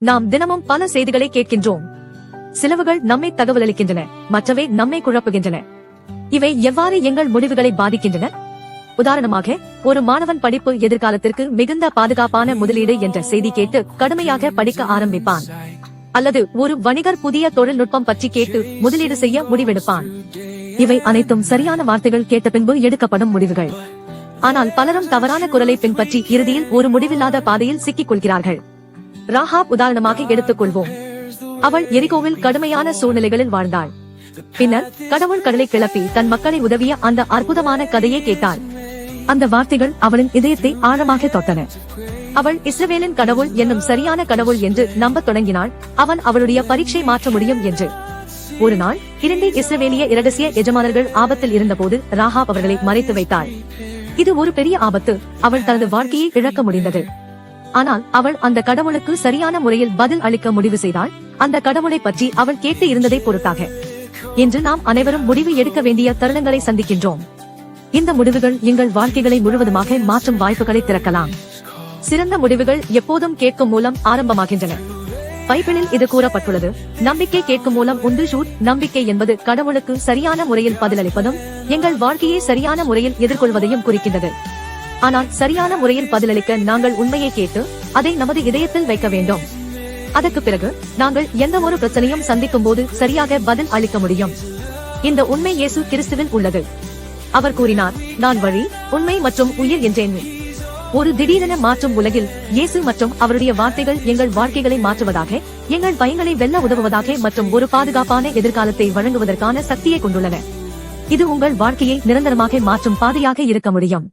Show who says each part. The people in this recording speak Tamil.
Speaker 1: நாம் தினமும் பல செய்திகளை கேட்கின்றோம். சிலவுகள் நம்மை தகவல் அளிக்கின்றன, மற்றவை நம்மை குழப்புகின்றன. இவை எவ்வாறு எங்கள் முடிவுகளை பாதிக்கின்றன? உதாரணமாக, ஒரு மாணவன் படிப்பு எதிர்காலத்திற்கு மிகுந்த பாதுகாப்பான முதலீடு என்ற செய்தி கேட்டு கடுமையாக படிக்க ஆரம்பிப்பான். அல்லது ஒரு வணிகர் புதிய தொழில்நுட்பம் பற்றி கேட்டு முதலீடு செய்ய முடிவெடுப்பான். இவை அனைத்தும் சரியான வார்த்தைகள் கேட்ட பின்பு எடுக்கப்படும் முடிவுகள். ஆனால் பலரும் தவறான குரலை பின்பற்றி இறுதியில் ஒரு முடிவில்லாத பாதையில் சிக்கிக் கொள்கிறார்கள். ராஹாப் உதாரணமாக எடுத்துக்கொள்வோம். அவள் எரிகோவில் கடுமையான சூழ்நிலைகளில் வாழ்ந்தாள். பின்னர் கடவுள் கடலை கிளப்பி தன் மக்களை உதவிய அந்த அற்புதமான கதையை கேட்டாள். அந்த வார்த்தைகள் அவளின் இதயத்தை ஆழமாக தொட்டன. அவள் இஸ்ரவேலின் கடவுள் என்னும் சரியான கடவுள் என்று நம்பத் தொடங்கினாள். அவன் அவளுடைய பரீட்சை மாற்ற முடியும் என்று. ஒரு நாள் 2 இஸ்ரவேலிய இரகசிய எஜமானர்கள் ஆபத்தில் இருந்தபோது ராஹாப் அவர்களை மறைத்து வைத்தாள். இது ஒரு பெரிய ஆபத்து. அவள் தனது வாழ்க்கையை இழக்க முடிந்தது. ஆனால் அவள் அந்த கடவுளுக்கு சரியான முறையில் பதில் அளிக்க முடிவு செய்தாள். அந்த கடவுளை பற்றி அவள் கேட்டு இருந்ததை பொறுத்தாக. இன்று நாம் அனைவரும் முடிவு எடுக்க வேண்டிய தருணங்களை சந்திக்கின்றோம். இந்த முடிவுகள் எங்கள் வாழ்க்கைகளை முழுவதுமாக மாற்றும் வாய்ப்புகளை திறக்கலாம். சிறந்த முடிவுகள் எப்போதும் கேட்கும் மூலம் ஆரம்பமாகின்றன. பைபிளில் இது கூறப்பட்டுள்ளது. நம்பிக்கை கேட்கும் மூலம் உண்டு ஷூட். நம்பிக்கை என்பது கடவுளுக்கு சரியான முறையில் பதிலளிப்பதும் எங்கள் வாழ்க்கையை சரியான முறையில் எதிர்கொள்வதையும் குறிக்கின்றது. ஆனால் சரியான முறையில் பதிலளிக்க நாங்கள் உண்மையை கேட்டு அதை நமது இதயத்தில் வைக்க வேண்டும். அதற்கு பிறகு நாங்கள் எந்த ஒரு பிரச்சனையும் சந்திக்கும் போது சரியாக பதில் அளிக்க முடியும். இந்த உண்மை இயேசு கிறிஸ்துவில் உள்ளது. அவர் கூறினார், நான் வழி, உண்மை மற்றும் உயிர் என்றேன். ஒரு திடீரென மாற்றும் உலகில் இயேசு மற்றும் அவருடைய வார்த்தைகள் எங்கள் வாழ்க்கைகளை மாற்றுவதாக, எங்கள் பயங்களை வெல்ல உதவுவதாக மற்றும் ஒரு பாதுகாப்பான எதிர்காலத்தை வழங்குவதற்கான சக்தியை கொண்டுள்ளன. இது உங்கள் வாழ்க்கையை நிரந்தரமாக மாற்றும் பாதையாக இருக்க முடியும்.